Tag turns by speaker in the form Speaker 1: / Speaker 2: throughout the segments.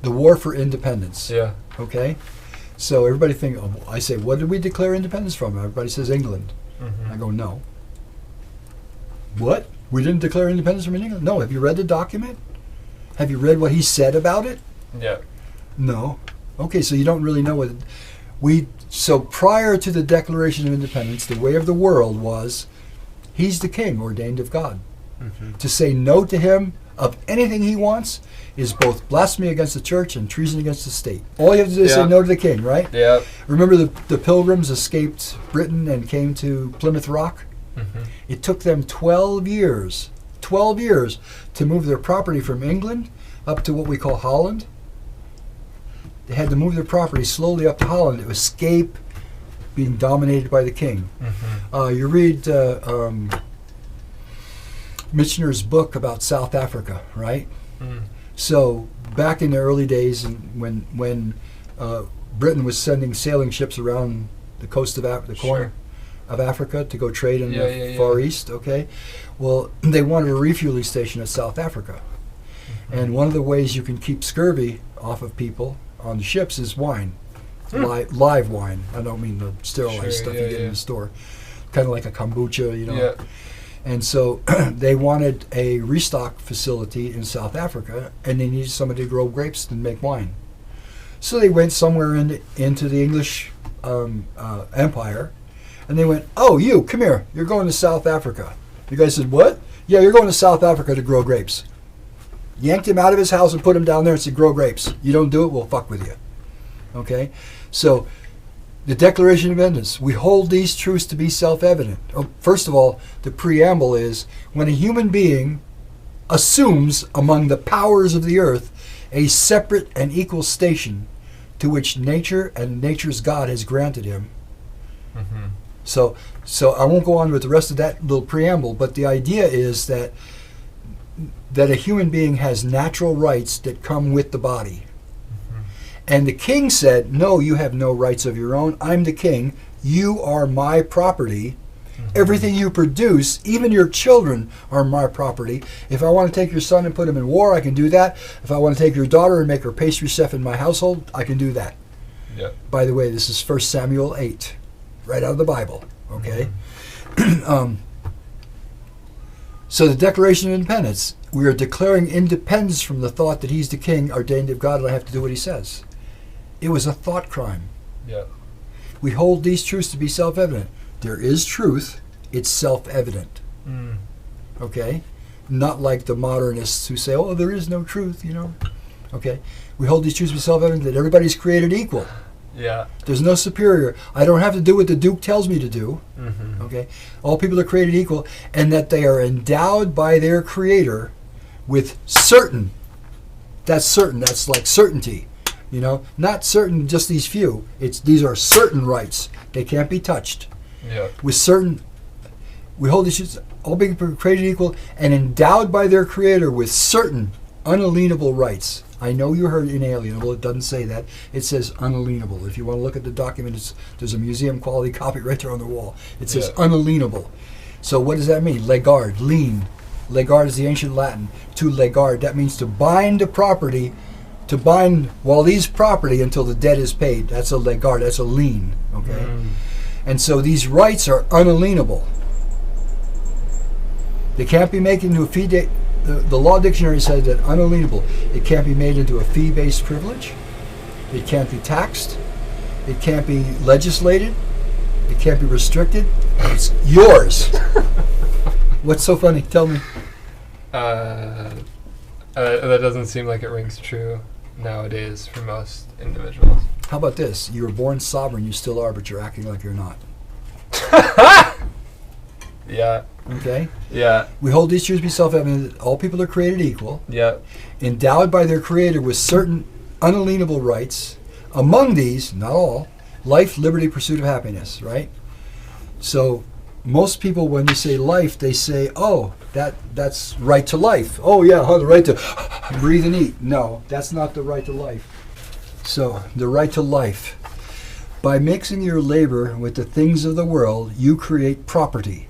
Speaker 1: The war for independence.
Speaker 2: Yeah.
Speaker 1: Okay? So everybody I say, what did we declare independence from? Everybody says England.
Speaker 2: Mm-hmm.
Speaker 1: I go, no. What? We didn't declare independence from England? No. Have you read the document? Have you read what he said about it?
Speaker 2: Yeah.
Speaker 1: No. Okay, so you don't really know what so prior to the Declaration of Independence, the way of the world was he's the king ordained of God.
Speaker 2: Mm-hmm.
Speaker 1: To say no to him of anything he wants is both blasphemy against the church and treason against the state. All you have to do is say no to the king, right?
Speaker 2: Yeah.
Speaker 1: Remember the Pilgrims escaped Britain and came to Plymouth Rock?
Speaker 2: Mm-hmm.
Speaker 1: It took them 12 years to move their property from England up to what we call Holland. They had to move their property slowly up to Holland to escape being dominated by the king.
Speaker 2: Mm-hmm.
Speaker 1: You read Michener's book about South Africa, right?
Speaker 2: Mm.
Speaker 1: So back in the early days, when Britain was sending sailing ships around the coast of the corner of Africa to go trade in the Far East, okay? Well, they wanted a refueling station at South Africa. Mm-hmm. And one of the ways you can keep scurvy off of people on the ships is wine. Live wine. I don't mean the sterilized stuff you get in the store. Kind of like a kombucha, you know.
Speaker 2: Yeah.
Speaker 1: And so they wanted a restock facility in South Africa, and they needed somebody to grow grapes and make wine. So they went somewhere into the English empire, and they went, "Oh, you, come here. You're going to South Africa." The guy said, "What?" "Yeah, you're going to South Africa to grow grapes." Yanked him out of his house and put him down there and said, "Grow grapes. You don't do it, we'll fuck with you." Okay? So the Declaration of Independence, we hold these truths to be self-evident. First of all, the preamble is, when a human being assumes among the powers of the earth a separate and equal station to which nature and nature's God has granted him.
Speaker 2: Mm-hmm.
Speaker 1: So I won't go on with the rest of that little preamble, but the idea is that a human being has natural rights that come with the body. Mm-hmm. And the king said, "No, you have no rights of your own. I'm the king. You are my property. Mm-hmm. Everything you produce, even your children, are my property. If I want to take your son and put him in war, I can do that. If I want to take your daughter and make her pastry chef in my household, I can do that."
Speaker 2: Yeah.
Speaker 1: By the way, this is 1 Samuel 8, right out of the Bible. Okay? Mm-hmm. So the Declaration of Independence, we are declaring independence from the thought that he's the king ordained of God and I have to do what he says. It was a thought crime.
Speaker 2: Yeah.
Speaker 1: We hold these truths to be self-evident. There is truth. It's self-evident.
Speaker 2: Mm.
Speaker 1: Okay? Not like the modernists who say, "Oh, there is no truth," you know. Okay? We hold these truths to be self-evident, that everybody's created equal.
Speaker 2: Yeah.
Speaker 1: There's no superior. I don't have to do what the Duke tells me to do.
Speaker 2: Mm-hmm.
Speaker 1: Okay? All people are created equal, and that they are endowed by their Creator with certain. That's certain. That's like certainty. You know, not certain just these few. These are certain rights. They can't be touched.
Speaker 2: Yeah.
Speaker 1: With certain, we hold these truths, all people are created equal and endowed by their Creator with certain unalienable rights. I know you heard inalienable. It doesn't say that. It says unalienable. If you want to look at the document, there's a museum quality copy right there on the wall. It says unalienable. So what does that mean? Legard, lien. Legard is the ancient Latin. To legard, that means to bind a property, to bind while these property until the debt is paid. That's a legard. That's a lien. Okay?
Speaker 2: Mm.
Speaker 1: And so these rights are unalienable. They can't be made into a fee. The law dictionary says that unalienable. It can't be made into a fee-based privilege. It can't be taxed. It can't be legislated. It can't be restricted. It's yours. What's so funny? Tell me.
Speaker 2: That doesn't seem like it rings true nowadays for most individuals.
Speaker 1: How about this? You were born sovereign, you still are, but you're acting like you're not.
Speaker 2: Yeah.
Speaker 1: Okay?
Speaker 2: Yeah.
Speaker 1: We hold these truths to be self-evident that all people are created equal,
Speaker 2: Yeah.
Speaker 1: endowed by their Creator with certain unalienable rights. Among these, not all, life, liberty, pursuit of happiness, right? So most people, when you say life, they say, "Oh, that's right to life." "Oh yeah, the right to breathe and eat." No, that's not the right to life. So the right to life. By mixing your labor with the things of the world, you create property,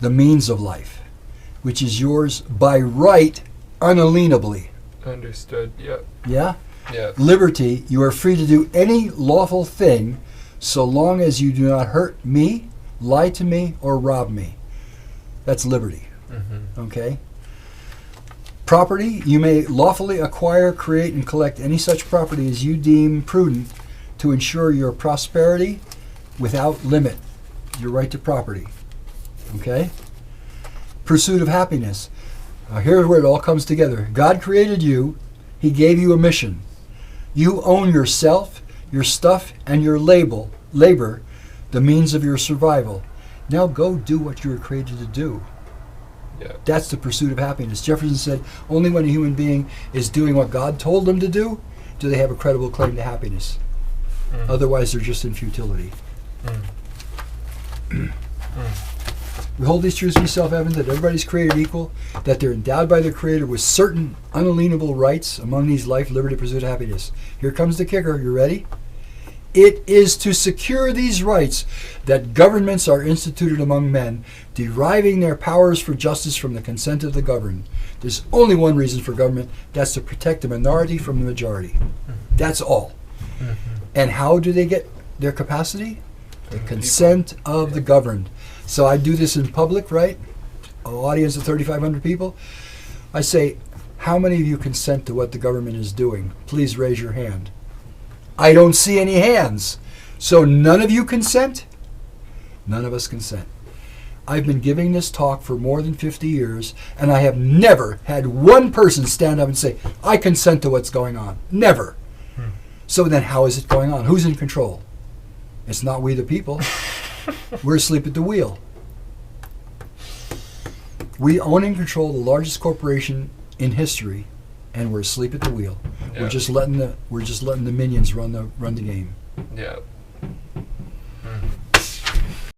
Speaker 1: the means of life, which is yours by right unalienably.
Speaker 2: Understood. Yep.
Speaker 1: Yeah?
Speaker 2: Yep.
Speaker 1: Liberty, you are free to do any lawful thing so long as you do not hurt me, lie to me, or rob me. That's liberty.
Speaker 2: Mm-hmm.
Speaker 1: Okay? Property, you may lawfully acquire, create, and collect any such property as you deem prudent to ensure your prosperity without limit. Your right to property. Okay? Pursuit of happiness. Here's where it all comes together. God created you. He gave you a mission. You own yourself, your stuff, and your labor, the means of your survival. Now go do what you were created to do.
Speaker 2: Yeah.
Speaker 1: That's the pursuit of happiness. Jefferson said, only when a human being is doing what God told them to do they have a credible claim to happiness.
Speaker 2: Mm.
Speaker 1: Otherwise, they're just in futility.
Speaker 2: Mm.
Speaker 1: We hold these truths to be self-evident, that everybody's created equal, that they're endowed by their Creator with certain unalienable rights, among these life, liberty, pursuit, happiness. Here comes the kicker. You ready? It is to secure these rights that governments are instituted among men, deriving their powers for justice from the consent of the governed. There's only one reason for government. That's to protect the minority from the majority. That's all.
Speaker 2: Mm-hmm.
Speaker 1: And how do they get their capacity? The consent of the governed. So I do this in public, right? An audience of 3,500 people. I say, how many of you consent to what the government is doing? Please raise your hand. I don't see any hands. So none of you consent? None of us consent. I've been giving this talk for more than 50 years, and I have never had one person stand up and say, I consent to what's going on. Never. So then how is it going on? Who's in control? It's not we the people. We're asleep at the wheel. We own and control the largest corporation in history, and we're asleep at the wheel.
Speaker 2: Yeah.
Speaker 1: We're just letting the minions run the game.
Speaker 2: Yeah.